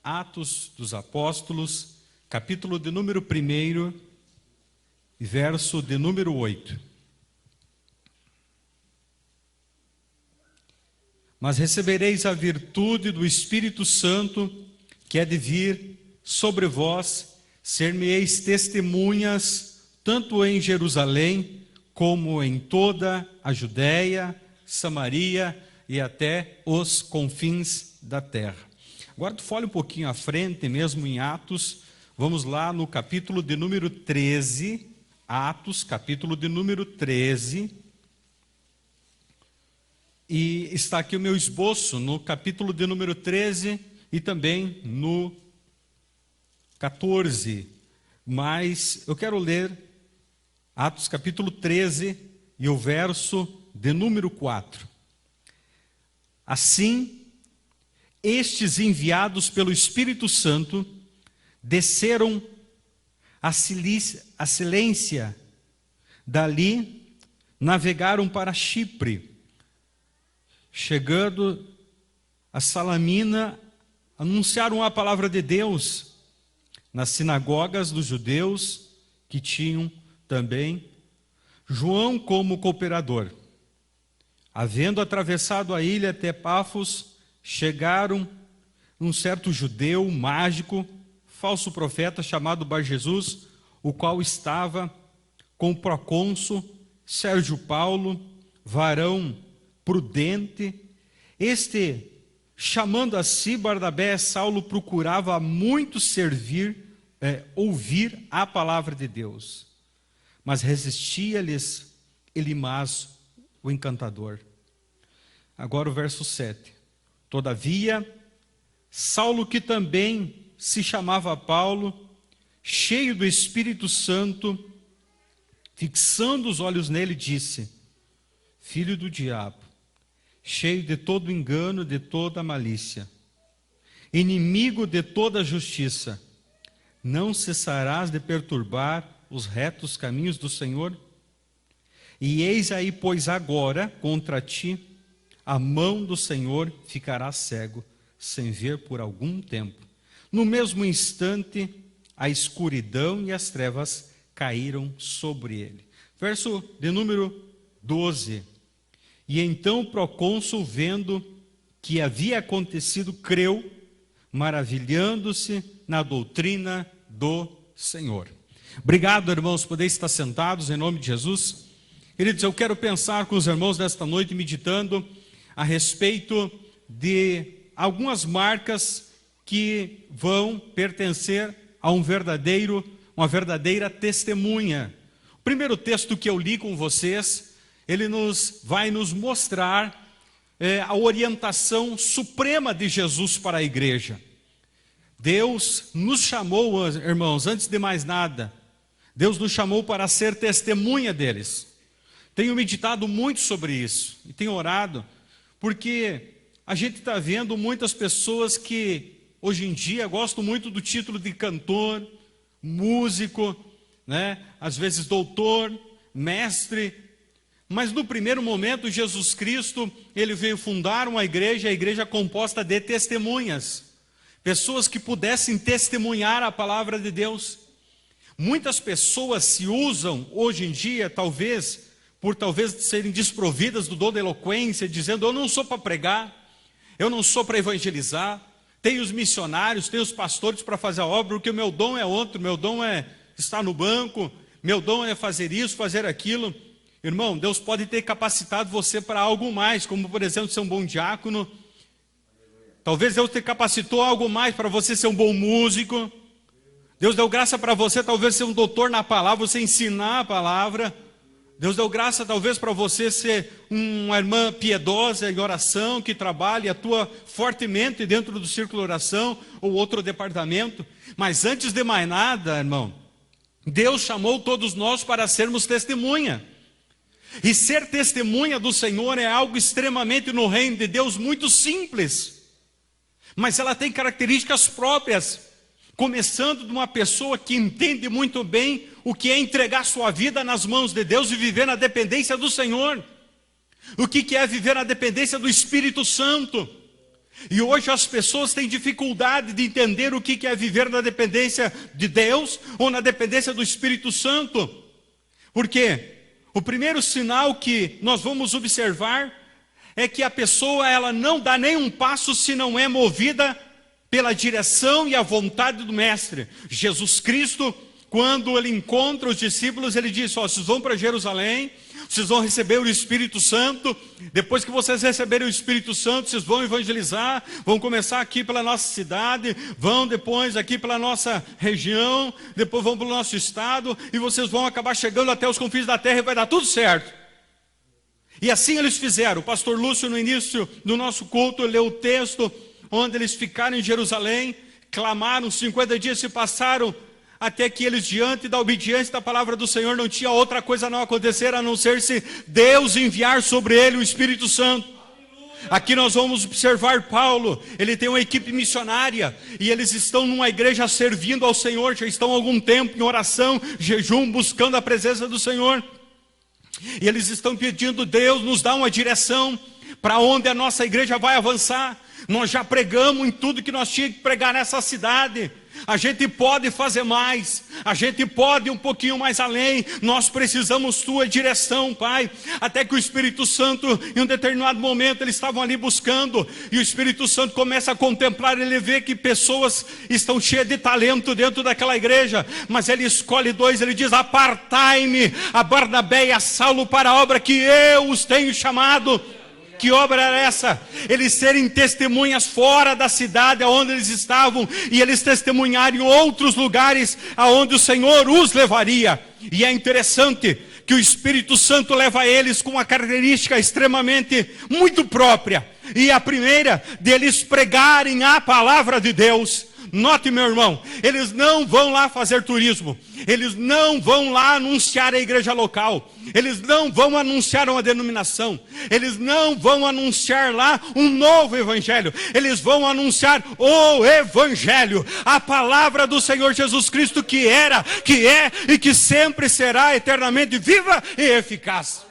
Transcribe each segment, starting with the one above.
Atos dos Apóstolos, capítulo de número 1, verso de número 8. Mas recebereis a virtude do Espírito Santo, que é de vir sobre vós, ser-me-eis testemunhas, tanto em Jerusalém, como em toda a Judéia, Samaria e até os confins da terra. Agora tu folha um pouquinho à frente, mesmo em Atos, vamos lá no capítulo de número 13, Atos, capítulo de número 13, e está aqui o meu esboço no capítulo de número 13 e também no 14, mas eu quero ler Atos capítulo 13 e o verso de número 4. Assim, estes enviados pelo Espírito Santo desceram a Cilícia, dali navegaram para Chipre, chegando a Salamina, anunciaram a palavra de Deus nas sinagogas dos judeus, que tinham também João como cooperador. Havendo atravessado a ilha até Pafos, chegaram um certo judeu mágico, falso profeta, chamado Bar-Jesus, o qual estava com o procônsul Sérgio Paulo, varão prudente. Este, chamando a si Barnabé, Saulo procurava muito ouvir a palavra de Deus, mas resistia-lhes Elimas, o encantador. Agora o verso 7. Todavia, Saulo, que também se chamava Paulo, cheio do Espírito Santo, fixando os olhos nele, disse: Filho do diabo, cheio de todo engano, de toda malícia, inimigo de toda justiça, não cessarás de perturbar os retos caminhos do Senhor? E eis aí, pois agora, contra ti, a mão do Senhor ficará cego, sem ver por algum tempo. No mesmo instante, a escuridão e as trevas caíram sobre ele. Verso de número 12. E então o procônsul, vendo que havia acontecido, creu, maravilhando-se na doutrina do Senhor. Obrigado, irmãos, por poderem estar sentados em nome de Jesus. Queridos, eu quero pensar com os irmãos nesta noite, meditando a respeito de algumas marcas que vão pertencer a uma verdadeira testemunha. O primeiro texto que eu li com vocês, ele vai nos mostrar a orientação suprema de Jesus para a igreja. Deus nos chamou, irmãos, antes de mais nada, Deus nos chamou para ser testemunha deles. Tenho meditado muito sobre isso e tenho orado, porque a gente está vendo muitas pessoas que hoje em dia gostam muito do título de cantor, músico, né? Às vezes doutor, mestre, mas no primeiro momento Jesus Cristo, ele veio fundar uma igreja, a igreja composta de testemunhas, pessoas que pudessem testemunhar a palavra de Deus. Muitas pessoas se usam hoje em dia, talvez serem desprovidas do dom da eloquência, dizendo: eu não sou para pregar, eu não sou para evangelizar, tem os missionários, tem os pastores para fazer a obra, porque o meu dom é outro, meu dom é estar no banco, meu dom é fazer isso, fazer aquilo. Irmão, Deus pode ter capacitado você para algo mais, como por exemplo ser um bom diácono. Talvez Deus te capacitou algo mais para você ser um bom músico. Deus deu graça para você talvez ser um doutor na palavra, você ensinar a palavra. Deus deu graça talvez para você ser uma irmã piedosa em oração, que trabalha e atua fortemente dentro do círculo de oração ou outro departamento. Mas antes de mais nada, irmão, Deus chamou todos nós para sermos testemunha. E ser testemunha do Senhor é algo extremamente no reino de Deus muito simples. Mas ela tem características próprias. Começando de uma pessoa que entende muito bem o que é entregar sua vida nas mãos de Deus e viver na dependência do Senhor. O que é viver na dependência do Espírito Santo. E hoje as pessoas têm dificuldade de entender o que é viver na dependência de Deus ou na dependência do Espírito Santo. Por quê? O primeiro sinal que nós vamos observar é que a pessoa ela não dá nenhum passo se não é movida pela direção e a vontade do Mestre. Jesus Cristo, quando ele encontra os discípulos, ele diz: vocês vão para Jerusalém, vocês vão receber o Espírito Santo. Depois que vocês receberem o Espírito Santo, vocês vão evangelizar, vão começar aqui pela nossa cidade, vão depois aqui pela nossa região, depois vão para o nosso estado, e vocês vão acabar chegando até os confins da terra e vai dar tudo certo. E assim eles fizeram. O pastor Lúcio, no início do nosso culto, leu o texto onde eles ficaram em Jerusalém, clamaram, 50 dias se passaram, até que eles, diante da obediência da palavra do Senhor, não tinha outra coisa a não acontecer, a não ser se Deus enviar sobre ele o Espírito Santo. Aqui nós vamos observar Paulo, ele tem uma equipe missionária, e eles estão numa igreja servindo ao Senhor, já estão há algum tempo em oração, jejum, buscando a presença do Senhor. E eles estão pedindo: Deus, nos dá uma direção, para onde a nossa igreja vai avançar. Nós já pregamos em tudo que nós tínhamos que pregar nessa cidade. A gente pode fazer mais, a gente pode ir um pouquinho mais além. Nós precisamos tua direção, Pai. Até que o Espírito Santo, em um determinado momento, eles estavam ali buscando, e o Espírito Santo começa a contemplar. Ele vê que pessoas estão cheias de talento dentro daquela igreja, mas ele escolhe 2, ele diz: apartai-me a Barnabé e a Saulo para a obra que eu os tenho chamado. Que obra era essa? Eles serem testemunhas fora da cidade onde eles estavam, e eles testemunharem em outros lugares aonde o Senhor os levaria. E é interessante que o Espírito Santo leva eles com uma característica extremamente muito própria. E a primeira, deles pregarem a palavra de Deus. Note, meu irmão, eles não vão lá fazer turismo, eles não vão lá anunciar a igreja local, eles não vão anunciar uma denominação, eles não vão anunciar lá um novo evangelho, eles vão anunciar o evangelho, a palavra do Senhor Jesus Cristo, que era, que é e que sempre será eternamente viva e eficaz.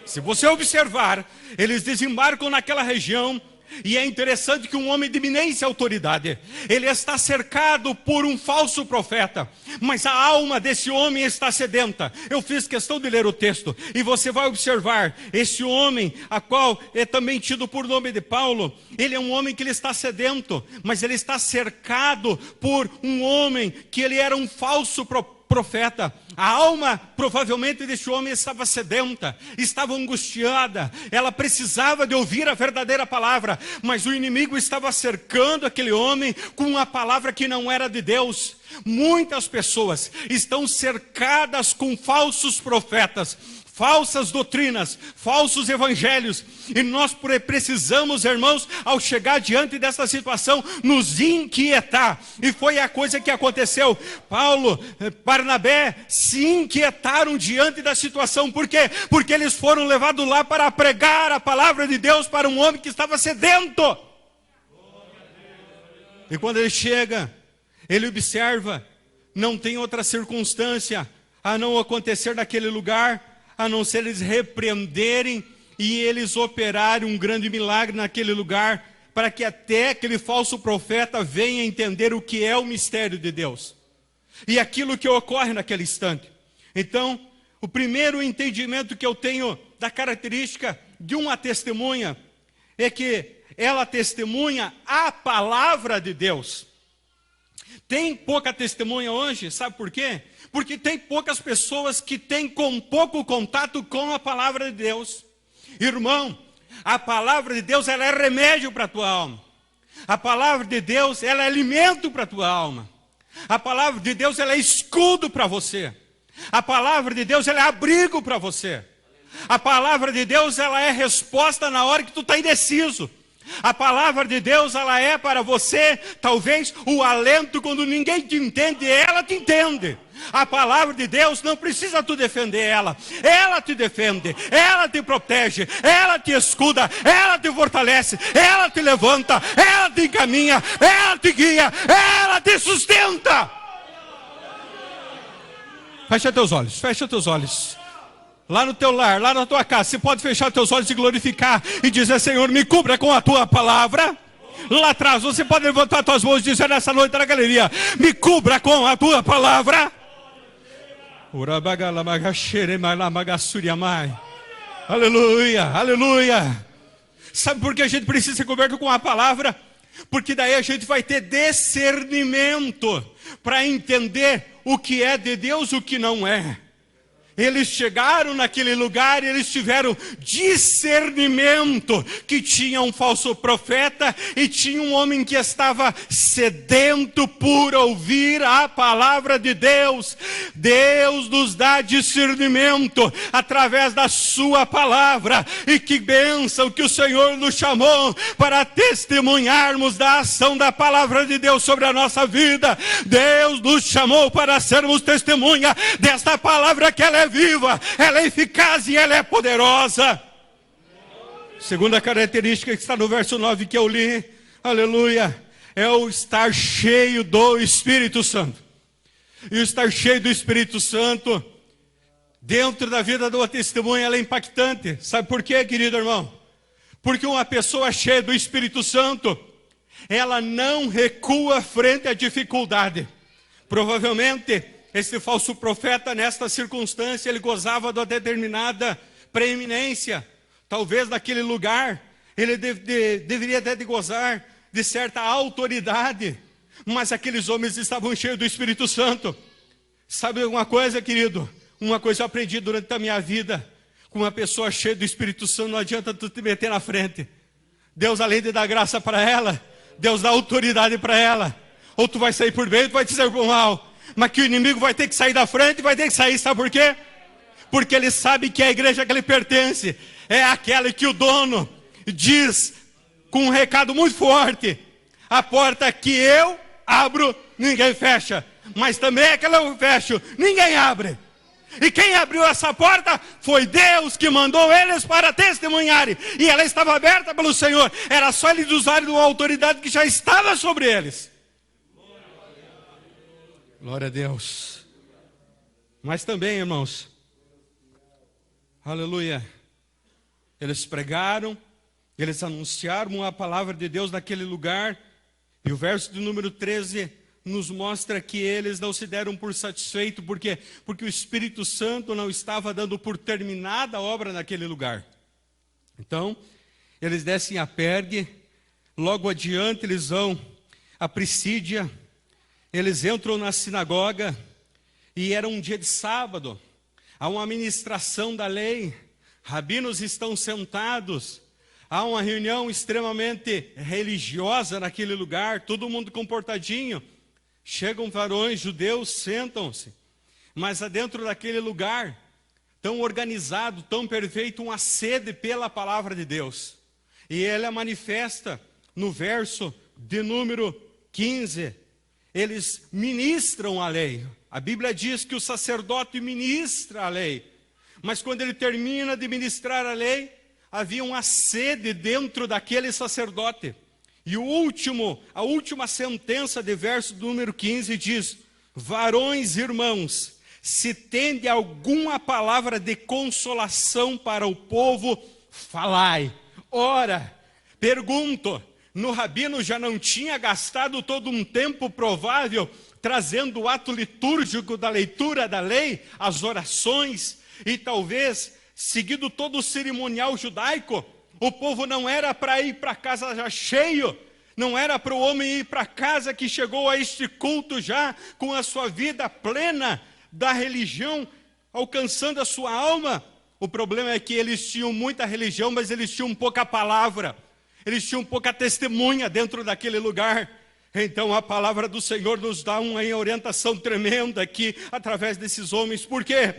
Se você observar, eles desembarcam naquela região. E é interessante que um homem de eminência autoridade, ele está cercado por um falso profeta, mas a alma desse homem está sedenta. Eu fiz questão de ler o texto, e você vai observar, esse homem, a qual é também tido por nome de Paulo, ele é um homem que ele está sedento, mas ele está cercado por um homem que ele era um falso profeta. A alma provavelmente desse homem estava sedenta, estava angustiada, ela precisava de ouvir a verdadeira palavra, mas o inimigo estava cercando aquele homem com uma palavra que não era de Deus. Muitas pessoas estão cercadas com falsos profetas, falsas doutrinas, falsos evangelhos, e nós precisamos, irmãos, ao chegar diante dessa situação, nos inquietar. E foi a coisa que aconteceu. Paulo, Barnabé se inquietaram diante da situação. Por quê? Porque eles foram levados lá para pregar a palavra de Deus para um homem que estava sedento. E quando ele chega, ele observa, não tem outra circunstância a não acontecer naquele lugar, a não ser eles repreenderem e eles operarem um grande milagre naquele lugar, para que até aquele falso profeta venha entender o que é o mistério de Deus e aquilo que ocorre naquele instante. Então, o primeiro entendimento que eu tenho da característica de uma testemunha é que ela testemunha a palavra de Deus. Tem pouca testemunha hoje, sabe por quê? Porque tem poucas pessoas que têm pouco contato com a palavra de Deus. Irmão, a palavra de Deus, ela é remédio para a tua alma. A palavra de Deus, ela é alimento para a tua alma. A palavra de Deus, ela é escudo para você. A palavra de Deus, ela é abrigo para você. A palavra de Deus, ela é resposta na hora que tu está indeciso. A palavra de Deus, ela é para você, talvez, o alento quando ninguém te entende, ela te entende. A palavra de Deus, não precisa tu defender ela te defende, ela te protege, ela te escuda, ela te fortalece, ela te levanta, ela te encaminha, ela te guia, ela te sustenta. Fecha teus olhos, fecha teus olhos. Lá no teu lar, lá na tua casa, você pode fechar teus olhos e glorificar e dizer: Senhor, me cubra com a tua palavra. lá atrás. Você pode levantar suas mãos e dizer nessa noite na galeria: me cubra com a tua palavra. Aleluia, aleluia. Sabe por que a gente precisa ser coberto com a palavra? Porque daí a gente vai ter discernimento para entender o que é de Deus e o que não é. Eles chegaram naquele lugar e eles tiveram discernimento que tinha um falso profeta e tinha um homem que estava sedento por ouvir a palavra de Deus. Deus nos dá discernimento através da sua palavra. E que bênção que o Senhor nos chamou para testemunharmos da ação da palavra de Deus sobre a nossa vida. Deus nos chamou para sermos testemunha desta palavra, que ela é viva, ela é eficaz e ela é poderosa. Segunda característica que está no verso 9 que eu li, aleluia, é o estar cheio do Espírito Santo. E o estar cheio do Espírito Santo dentro da vida do testemunho, ela é impactante. Sabe por quê, querido irmão? Porque uma pessoa cheia do Espírito Santo, ela não recua frente à dificuldade. Provavelmente esse falso profeta, nesta circunstância, ele gozava de uma determinada preeminência. Talvez naquele lugar, ele deveria até de gozar de certa autoridade. Mas aqueles homens estavam cheios do Espírito Santo. Sabe uma coisa, querido? Uma coisa eu aprendi durante a minha vida. Com uma pessoa cheia do Espírito Santo, não adianta tu te meter na frente. Deus, além de dar graça para ela, Deus dá autoridade para ela. Ou tu vai sair por bem, ou tu vai te sair por mal. Mas que o inimigo vai ter que sair da frente, vai ter que sair, sabe por quê? Porque ele sabe que a igreja que ele pertence é aquela que o dono diz com um recado muito forte: a porta que eu abro, ninguém fecha, mas também aquela eu fecho, ninguém abre. E quem abriu essa porta foi Deus, que mandou eles para testemunharem, e ela estava aberta pelo Senhor. Era só eles usarem uma autoridade que já estava sobre eles. Glória a Deus. Mas também, irmãos, aleluia, eles pregaram, eles anunciaram a palavra de Deus naquele lugar. E o verso de número 13 nos mostra que eles não se deram por satisfeito. Por quê? Porque o Espírito Santo não estava dando por terminada a obra naquele lugar. Então, eles descem a Pergue, logo adiante eles vão a Priscídia. Eles entram na sinagoga e era um dia de sábado. Há uma ministração da lei. Rabinos estão sentados. Há uma reunião extremamente religiosa naquele lugar. Todo mundo comportadinho. Chegam varões judeus, sentam-se. Mas dentro daquele lugar, tão organizado, tão perfeito, uma sede pela palavra de Deus. E ela manifesta no verso de número 15. Eles ministram a lei. A Bíblia diz que o sacerdote ministra a lei. Mas quando ele termina de ministrar a lei, havia uma sede dentro daquele sacerdote. E a última sentença de verso número 15 diz: varões irmãos, se tende alguma palavra de consolação para o povo, falai. Ora, pergunto, no rabino já não tinha gastado todo um tempo provável trazendo o ato litúrgico da leitura da lei, as orações, e talvez seguido todo o cerimonial judaico? O povo não era para ir para casa já cheio, não era para o homem ir para casa que chegou a este culto já com a sua vida plena da religião, alcançando a sua alma. O problema é que eles tinham muita religião, mas eles tinham pouca palavra. Eles tinham pouca testemunha dentro daquele lugar. Então a palavra do Senhor nos dá uma orientação tremenda aqui, através desses homens. Por quê?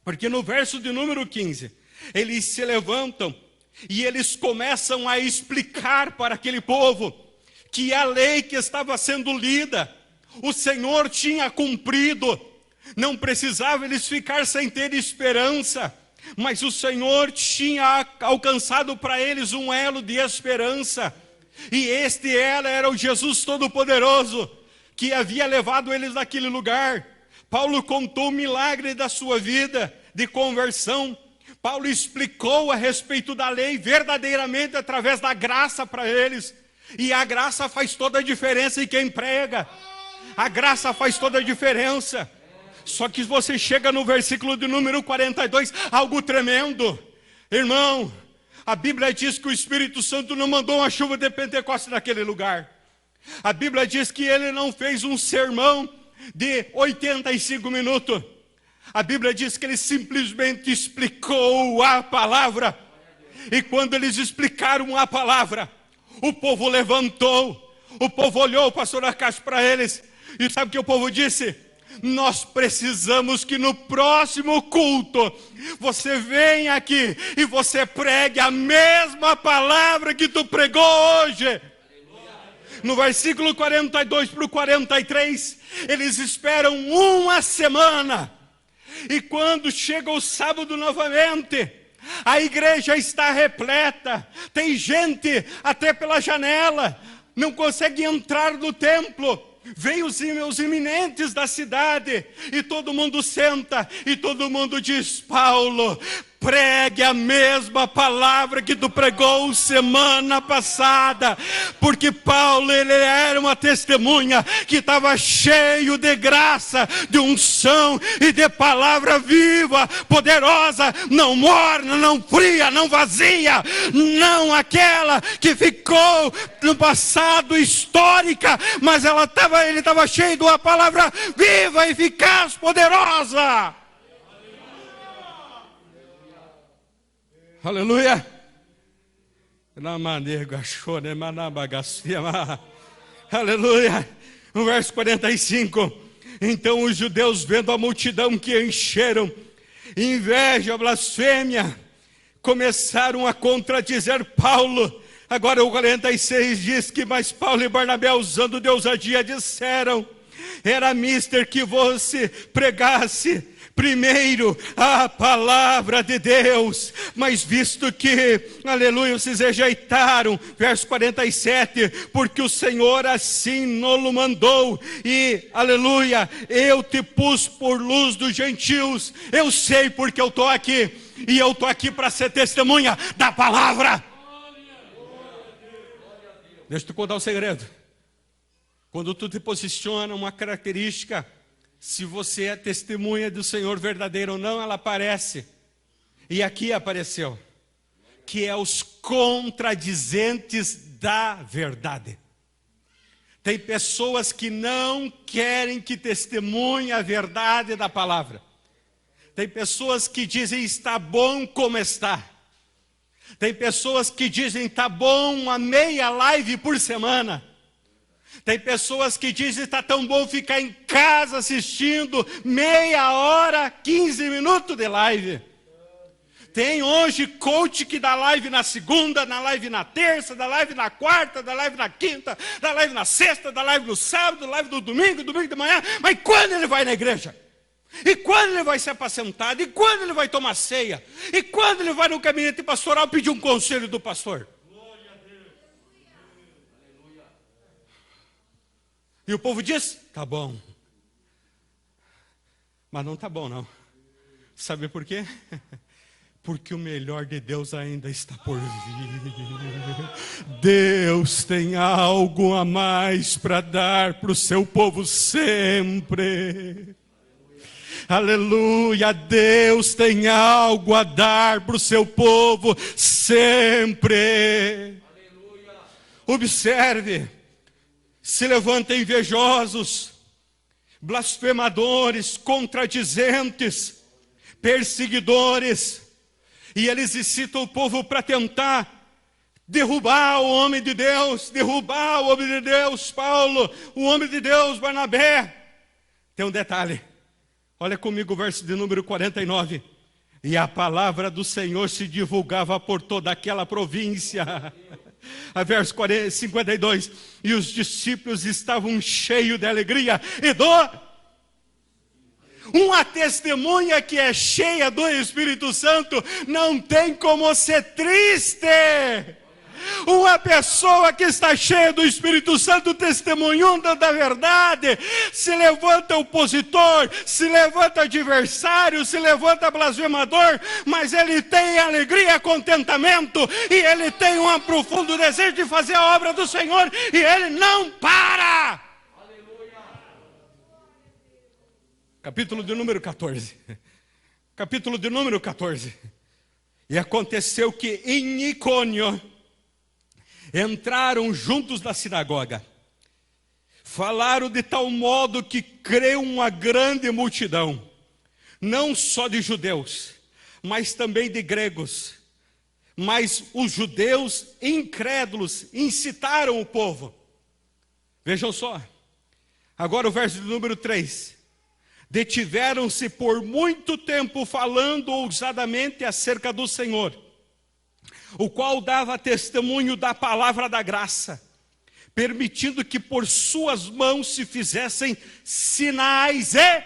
Porque no verso de número 15, eles se levantam e eles começam a explicar para aquele povo que a lei que estava sendo lida, o Senhor tinha cumprido. Não precisava eles ficar sem ter esperança, mas o Senhor tinha alcançado para eles um elo de esperança. E este elo era o Jesus Todo-Poderoso, que havia levado eles naquele lugar. Paulo contou o milagre da sua vida de conversão. Paulo explicou a respeito da lei verdadeiramente através da graça para eles. E a graça faz toda a diferença em quem prega. A graça faz toda a diferença. Só que você chega no versículo de número 42, algo tremendo. Irmão, a Bíblia diz que o Espírito Santo não mandou uma chuva de Pentecostes naquele lugar. A Bíblia diz que ele não fez um sermão de 85 minutos. A Bíblia diz que ele simplesmente explicou a palavra. E quando eles explicaram a palavra, o povo levantou. O povo olhou, o pastor Acácio, para eles. E sabe o que o povo disse? Nós precisamos que no próximo culto você venha aqui e você pregue a mesma palavra que tu pregou hoje. No versículo 42 para o 43, eles esperam uma semana. E quando chega o sábado novamente, a igreja está repleta. Tem gente até pela janela, não consegue entrar no templo. Vem os eminentes da cidade e todo mundo senta e todo mundo diz: Paulo, pregue a mesma palavra que tu pregou semana passada. Porque Paulo, ele era uma testemunha que estava cheio de graça, de unção e de palavra viva, poderosa, não morna, não fria, não vazia, não aquela que ficou no passado histórica, mas ele estava cheio de uma palavra viva, eficaz, poderosa. Aleluia. Aleluia. No verso 45. Então os judeus, vendo a multidão que encheram, inveja, blasfêmia, começaram a contradizer Paulo. Agora o 46 diz que, mas Paulo e Barnabé, usando de ousadia, disseram: era mister que você pregasse primeiro a palavra de Deus, mas visto que, aleluia, vocês rejeitaram, verso 47, porque o Senhor assim nolo mandou, e, aleluia, eu te pus por luz dos gentios. Eu sei porque eu estou aqui, e eu estou aqui para ser testemunha da palavra. Deixa eu te contar um segredo. Quando tu te posiciona, uma característica, se você é testemunha do Senhor verdadeiro ou não, ela aparece. E aqui apareceu, que é os contradizentes da verdade. Tem pessoas que não querem que testemunhe a verdade da palavra. Tem pessoas que dizem: está bom como está. Tem pessoas que dizem: está bom uma meia live por semana. Tem pessoas que dizem: está tão bom ficar em casa assistindo meia hora, 15 minutos de live. Tem hoje coach que dá live na segunda, dá live na terça, dá live na quarta, dá live na quinta, dá live na sexta, dá live no sábado, dá live no domingo, domingo de manhã. Mas quando ele vai na igreja? E quando ele vai ser apacentado? E quando ele vai tomar ceia? E quando ele vai no gabinete pastoral pedir um conselho do pastor? E o povo diz: tá bom. Mas não tá bom não. Sabe por quê? Porque o melhor de Deus ainda está por vir. Deus tem algo a mais para dar para o seu povo sempre. Aleluia, Deus tem algo a dar para o seu povo sempre. Aleluia. Observe, se levantem invejosos, blasfemadores, contradizentes, perseguidores, e eles incitam o povo para tentar derrubar o homem de Deus, derrubar o homem de Deus, Paulo, o homem de Deus, Barnabé. Tem um detalhe. Olha comigo o verso de número 49. E a palavra do Senhor se divulgava por toda aquela província. A verso 52. E os discípulos estavam cheios de alegria e dor. Uma testemunha que é cheia do Espírito Santo não tem como ser triste. Uma pessoa que está cheia do Espírito Santo, testemunhando da verdade, se levanta opositor, se levanta adversário, se levanta blasfemador, mas ele tem alegria, contentamento, e ele tem um profundo desejo de fazer a obra do Senhor, e ele não para. Capítulo de número 14. Capítulo de número 14. E aconteceu que em Icônio entraram juntos na sinagoga. Falaram de tal modo que creu uma grande multidão, não só de judeus, mas também de gregos. Mas os judeus incrédulos incitaram o povo. Vejam só. Agora o verso de número 3. Detiveram-se por muito tempo falando ousadamente acerca do Senhor, o qual dava testemunho da palavra da graça, permitindo que por suas mãos se fizessem sinais e...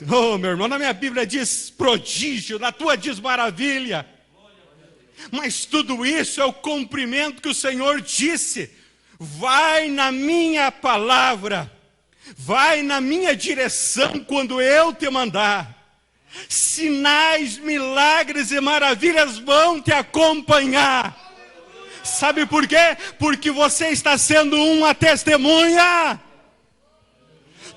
Oh, meu irmão, na minha Bíblia diz prodígio, na tua diz maravilha. Mas tudo isso é o cumprimento que o Senhor disse. Vai na minha palavra, vai na minha direção quando eu te mandar. Sinais, milagres e maravilhas vão te acompanhar. Sabe por quê? Porque você está sendo uma testemunha.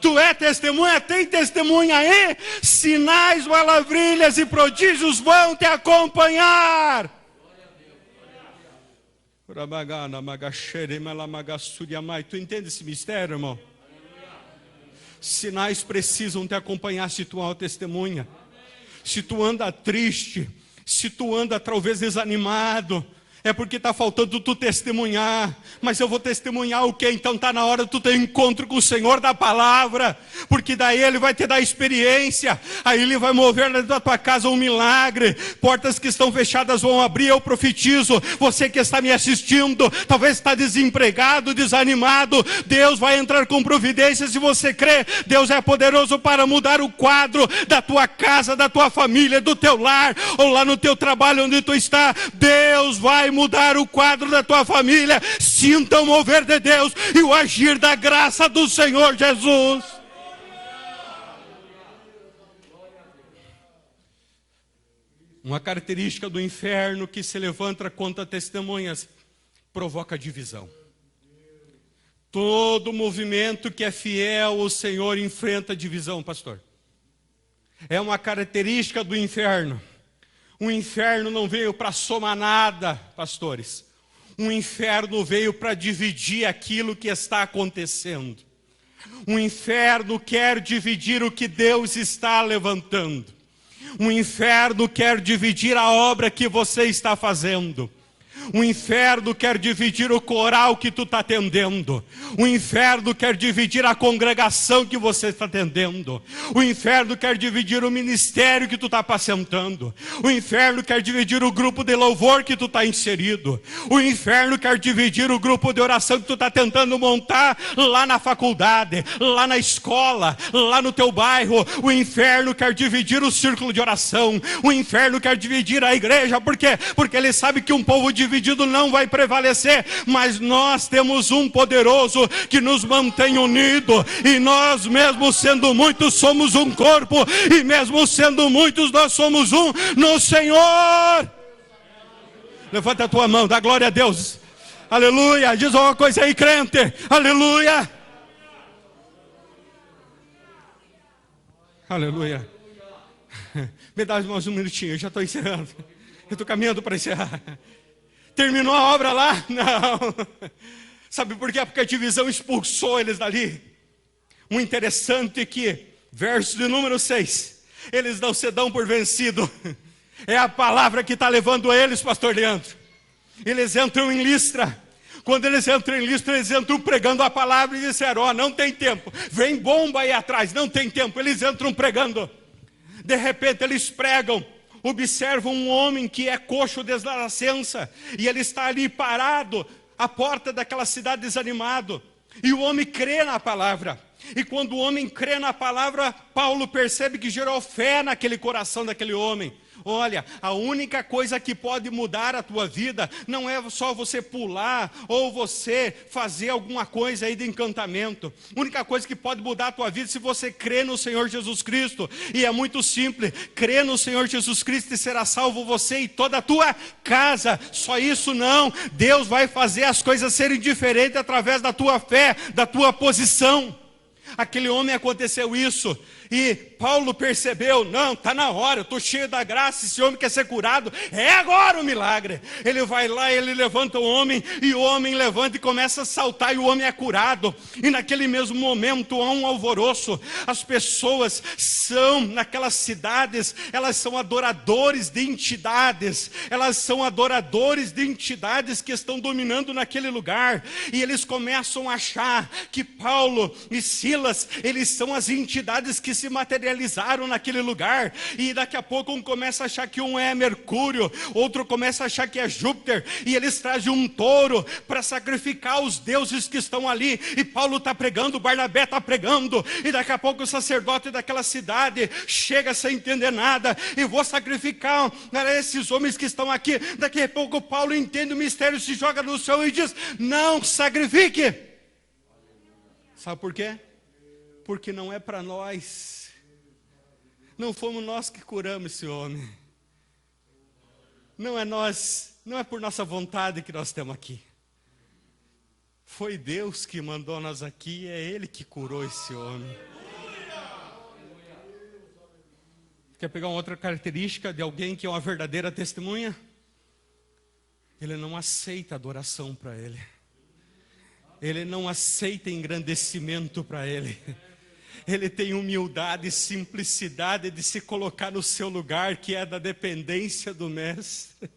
Tu é testemunha, tem testemunha aí? Sinais, maravilhas e prodígios vão te acompanhar. Tu entende esse mistério, irmão? Sinais precisam te acompanhar se tu é uma testemunha. Se tu anda triste, se tu anda talvez desanimado, é porque está faltando tu testemunhar. Mas eu vou testemunhar o quê? Então está na hora de tu ter um encontro com o Senhor da palavra, porque daí Ele vai te dar experiência, aí Ele vai mover dentro da tua casa um milagre, portas que estão fechadas vão abrir. Eu profetizo, você que está me assistindo, talvez está desempregado, desanimado, Deus vai entrar com providência. Se você crê, Deus é poderoso para mudar o quadro da tua casa, da tua família, do teu lar, ou lá no teu trabalho onde tu está. Deus vai mudar o quadro da tua família. Sinta o mover de Deus e o agir da graça do Senhor Jesus. Uma característica do inferno que se levanta contra testemunhas provoca divisão. Todo movimento que é fiel ao Senhor enfrenta divisão, pastor. É uma característica do inferno. O inferno não veio para somar nada, pastores. O inferno veio para dividir aquilo que está acontecendo. O inferno quer dividir o que Deus está levantando. O inferno quer dividir a obra que você está fazendo. O inferno quer dividir o coral que tu está atendendo. O inferno quer dividir a congregação que você está atendendo. O inferno quer dividir o ministério que tu está apacentando. O inferno quer dividir o grupo de louvor que tu está inserido. O inferno quer dividir o grupo de oração que tu está tentando montar lá na faculdade, lá na escola, lá no teu bairro. O inferno quer dividir o círculo de oração. O inferno quer dividir a igreja. Por quê? Porque ele sabe que um povo dividido não vai prevalecer, mas nós temos um poderoso que nos mantém unidos, e nós mesmo sendo muitos somos um corpo, e mesmo sendo muitos nós somos um no Senhor. Levanta a tua mão, dá glória a Deus, aleluia. Diz uma coisa aí, crente, aleluia, aleluia. Me dá mais um minutinho, eu já estou encerrando, eu estou caminhando para encerrar. Terminou a obra lá? Não. Sabe por quê? Porque a divisão expulsou eles dali. O interessante é que, verso de número 6, eles não se dão por vencido. É a palavra que está levando eles, pastor Leandro. Eles entram em Listra. Quando eles entram em Listra, eles entram pregando a palavra e disseram, ó, não tem tempo. Vem bomba aí atrás, não tem tempo. Eles entram pregando. De repente eles pregam. Observa um homem que é coxo desde a nascença, e ele está ali parado à porta daquela cidade desanimado, e o homem crê na palavra. E quando o homem crê na palavra, Paulo percebe que gerou fé naquele coração daquele homem. Olha, a única coisa que pode mudar a tua vida não é só você pular ou você fazer alguma coisa aí de encantamento. A única coisa que pode mudar a tua vida é se você crê no Senhor Jesus Cristo. E é muito simples, crê no Senhor Jesus Cristo e será salvo você e toda a tua casa. Só isso não, Deus vai fazer as coisas serem diferentes através da tua fé, da tua posição. Aquele homem aconteceu isso, e Paulo percebeu, não, está na hora, eu estou cheio da graça, esse homem quer ser curado, é agora o milagre. Ele vai lá, ele levanta o homem, e o homem levanta e começa a saltar, e o homem é curado. E naquele mesmo momento há um alvoroço. As pessoas são, naquelas cidades, elas são adoradores de entidades, que estão dominando naquele lugar, e eles começam a achar que Paulo e Silas, eles são as entidades que se materializaram naquele lugar, e daqui a pouco um começa a achar que um é Mercúrio, outro começa a achar que é Júpiter, e eles trazem um touro para sacrificar os deuses que estão ali, e Paulo está pregando, Barnabé está pregando, e daqui a pouco o sacerdote daquela cidade chega sem entender nada, e vou sacrificar esses homens que estão aqui. Daqui a pouco Paulo entende o mistério, se joga no chão e diz, não sacrifique. Sabe por quê? Porque não é para nós, não fomos nós que curamos esse homem, não é nós, não é por nossa vontade que nós estamos aqui, foi Deus que mandou nós aqui, é Ele que curou esse homem. Quer pegar uma outra característica de alguém que é uma verdadeira testemunha? Ele não aceita adoração para ele, ele não aceita engrandecimento para ele. Ele tem humildade e simplicidade de se colocar no seu lugar, que é da dependência do mestre.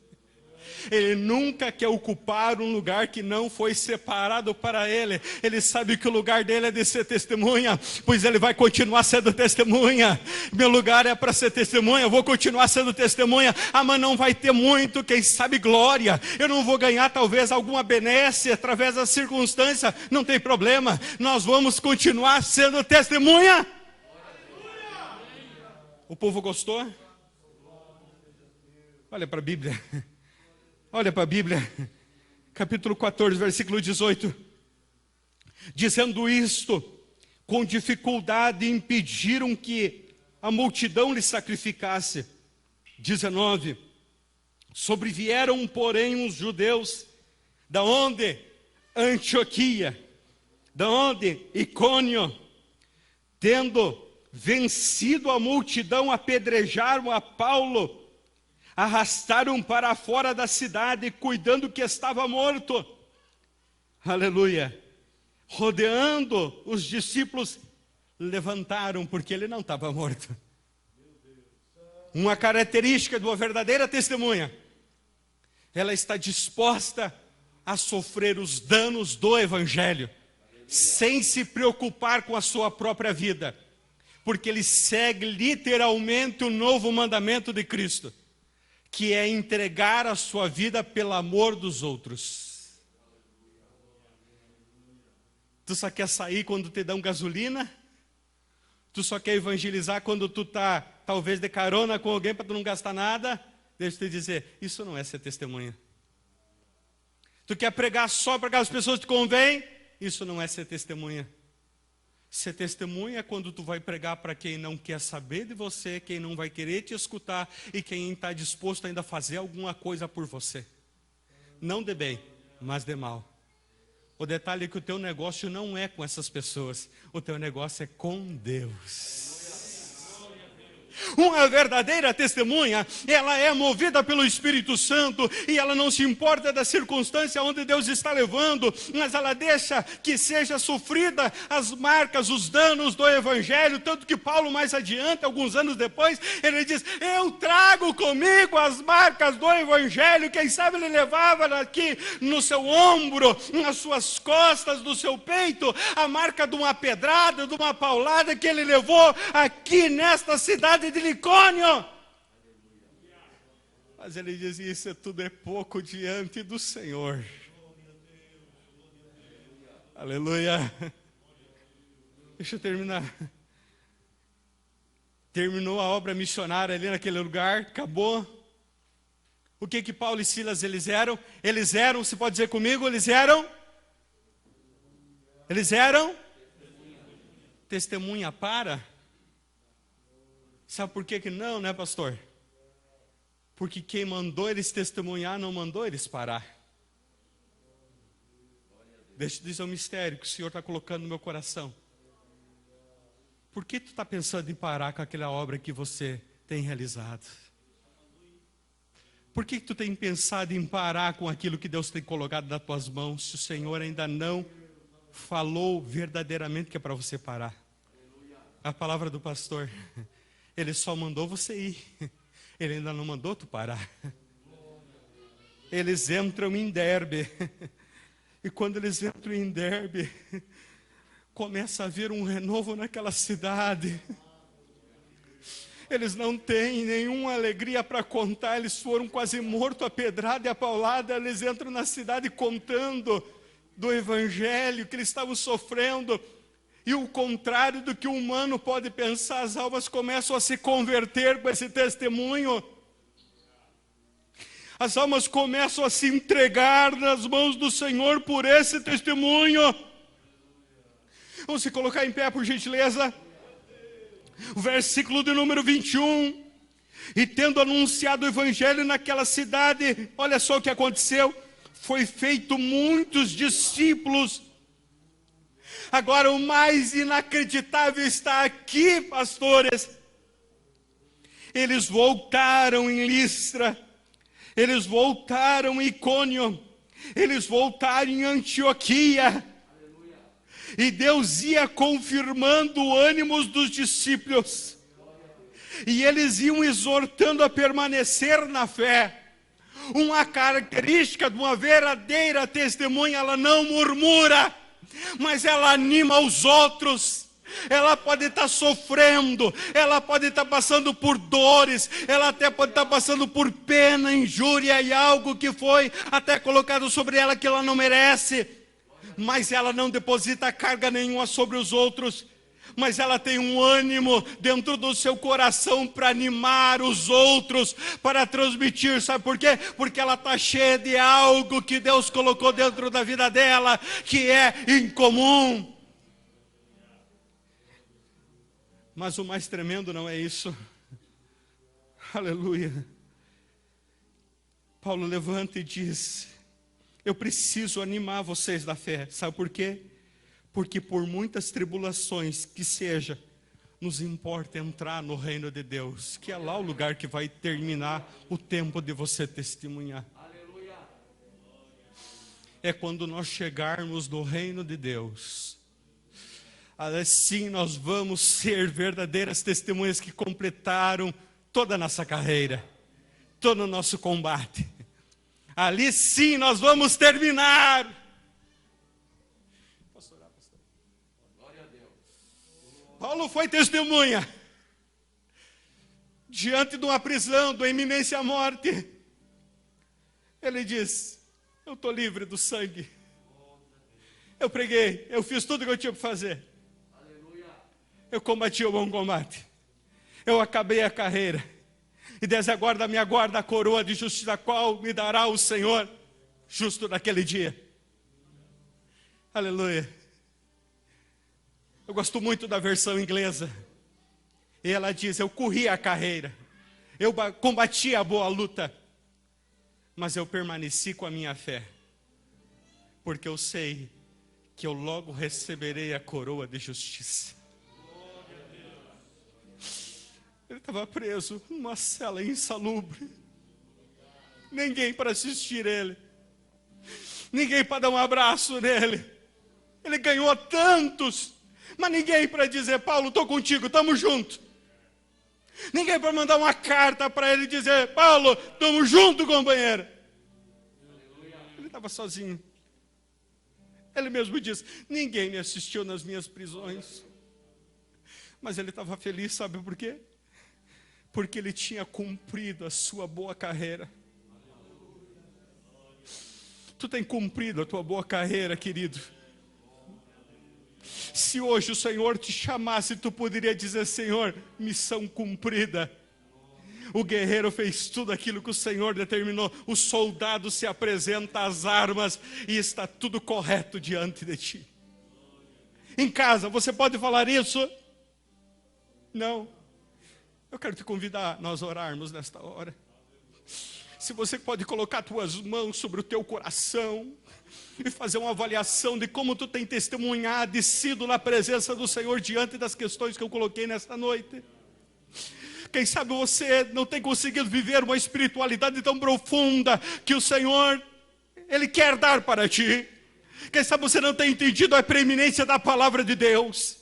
Ele nunca quer ocupar um lugar que não foi separado para ele. Ele sabe que o lugar dele é de ser testemunha, pois ele vai continuar sendo testemunha. Meu lugar é para ser testemunha, eu vou continuar sendo testemunha. Mas não vai ter muito, quem sabe glória. Eu não vou ganhar talvez alguma benesse através da circunstância, não tem problema. Nós vamos continuar sendo testemunha. O povo gostou? Olha para a Bíblia. Olha para a Bíblia, capítulo 14, versículo 18. Dizendo isto, com dificuldade impediram que a multidão lhe sacrificasse. 19. Sobrevieram, porém, os judeus, da onde? Antioquia, da onde? Icônio, tendo vencido a multidão, apedrejaram a Paulo, arrastaram para fora da cidade, cuidando que estava morto. Aleluia. Rodeando os discípulos, levantaram, porque ele não estava morto. Uma característica de uma verdadeira testemunha, ela está disposta a sofrer os danos do Evangelho, sem se preocupar com a sua própria vida, porque ele segue literalmente o novo mandamento de Cristo, que é entregar a sua vida pelo amor dos outros. Tu só quer sair quando te dão gasolina? Tu só quer evangelizar quando tu está, talvez, de carona com alguém para tu não gastar nada? Deixa eu te dizer, isso não é ser testemunha. Tu quer pregar só para aquelas pessoas que te convém? Isso não é ser testemunha. Ser testemunha é quando tu vai pregar para quem não quer saber de você, quem não vai querer te escutar e quem está disposto ainda a fazer alguma coisa por você. Não de bem, mas de mal. O detalhe é que o teu negócio não é com essas pessoas, o teu negócio é com Deus. Uma verdadeira testemunha, ela é movida pelo Espírito Santo e ela não se importa da circunstância onde Deus está levando, mas ela deixa que seja sofrida as marcas, os danos do Evangelho, tanto que Paulo mais adiante, alguns anos depois, ele diz, eu trago comigo as marcas do Evangelho. Quem sabe ele levava aqui no seu ombro, nas suas costas, no seu peito, a marca de uma pedrada, de uma paulada que ele levou aqui nesta cidade de Icônio. Mas ele dizia, isso tudo é pouco diante do Senhor. Aleluia. Deixa eu terminar. Terminou a obra missionária ali naquele lugar, acabou. O que Paulo e Silas eles eram? Eles eram, você pode dizer comigo, eles eram testemunha para. Sabe por que não, né, pastor? Porque quem mandou eles testemunhar não mandou eles parar. Deixa eu dizer um mistério que o Senhor está colocando no meu coração. Por que tu está pensando em parar com aquela obra que você tem realizado? Por que tu tem pensado em parar com aquilo que Deus tem colocado nas tuas mãos, se o Senhor ainda não falou verdadeiramente que é para você parar? A palavra do pastor, ele só mandou você ir, ele ainda não mandou tu parar. Eles entram em Derbe, e quando eles entram em Derbe, começa a haver um renovo naquela cidade. Eles não têm nenhuma alegria para contar, eles foram quase mortos a pedrada e a paulada. Eles entram na cidade contando do evangelho que eles estavam sofrendo. E o contrário do que o humano pode pensar, as almas começam a se converter com esse testemunho. As almas começam a se entregar nas mãos do Senhor por esse testemunho. Vamos se colocar em pé, por gentileza. O versículo de número 21. E tendo anunciado o evangelho naquela cidade, olha só o que aconteceu. Foi feito muitos discípulos. Agora o mais inacreditável está aqui, pastores. Eles voltaram em Listra. Eles voltaram em Icônio. Eles voltaram em Antioquia. E Deus ia confirmando o ânimo dos discípulos. E eles iam exortando a permanecer na fé. Uma característica de uma verdadeira testemunha, ela não murmura, mas ela anima os outros. Ela pode estar sofrendo, ela pode estar passando por dores, ela até pode estar passando por pena, injúria e algo que foi até colocado sobre ela que ela não merece. Mas ela não deposita carga nenhuma sobre os outros, mas ela tem um ânimo dentro do seu coração para animar os outros, para transmitir. Sabe por quê? Porque ela está cheia de algo que Deus colocou dentro da vida dela, que é incomum. Mas o mais tremendo não é isso. Aleluia. Paulo levanta e diz: eu preciso animar vocês da fé. Sabe por quê? Porque por muitas tribulações que seja, nos importa entrar no reino de Deus, que é lá o lugar que vai terminar o tempo de você testemunhar. Aleluia. É quando nós chegarmos no reino de Deus, assim nós vamos ser verdadeiras testemunhas que completaram toda a nossa carreira, todo o nosso combate. Ali sim nós vamos terminar. Posso orar, pastor? Glória a Deus. Paulo foi testemunha diante de uma prisão, de uma iminência morte. Ele diz: eu estou livre do sangue. Eu preguei, eu fiz tudo o que eu tinha para fazer. Eu combati o bom combate. Eu acabei a carreira. E desde agora da minha guarda a coroa de justiça, a qual me dará o Senhor, justo naquele dia. Aleluia. Eu gosto muito da versão inglesa. E ela diz: eu corri a carreira, eu combati a boa luta, mas eu permaneci com a minha fé, porque eu sei que eu logo receberei a coroa de justiça. Ele estava preso numa cela insalubre. Ninguém para assistir ele. Ninguém para dar um abraço nele. Ele ganhou tantos, mas ninguém para dizer: Paulo, estou contigo, estamos juntos. Ninguém para mandar uma carta para ele dizer: Paulo, estamos juntos, companheiro. Ele estava sozinho. Ele mesmo diz: ninguém me assistiu nas minhas prisões. Mas ele estava feliz, sabe por quê? Porque ele tinha cumprido a sua boa carreira. Tu tem cumprido a tua boa carreira, querido. Se hoje o Senhor te chamasse, tu poderia dizer: Senhor, missão cumprida. O guerreiro fez tudo aquilo que o Senhor determinou. O soldado se apresenta às armas e está tudo correto diante de ti. Em casa, você pode falar isso? Não. Eu quero te convidar a nós orarmos nesta hora. Se você pode colocar tuas mãos sobre o teu coração e fazer uma avaliação de como tu tem testemunhado e sido na presença do Senhor diante das questões que eu coloquei nesta noite. Quem sabe você não tem conseguido viver uma espiritualidade tão profunda que o Senhor, Ele quer dar para ti. Quem sabe você não tem entendido a preeminência da palavra de Deus,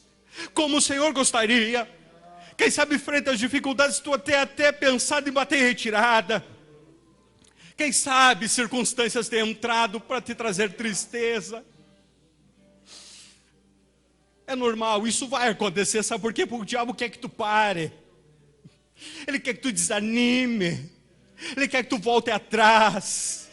como o Senhor gostaria. Quem sabe frente às dificuldades tu até pensado em bater em retirada. Quem sabe circunstâncias têm entrado para te trazer tristeza. É normal, isso vai acontecer, sabe por quê? Porque o diabo quer que tu pare. Ele quer que tu desanime. Ele quer que tu volte atrás.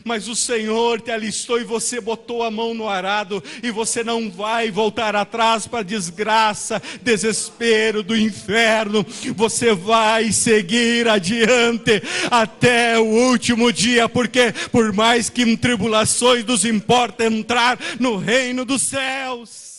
Mas o Senhor te alistou e você botou a mão no arado. E você não vai voltar atrás para desgraça, desespero do inferno. Você vai seguir adiante até o último dia. Porque por mais que em tribulações nos importa entrar no reino dos céus.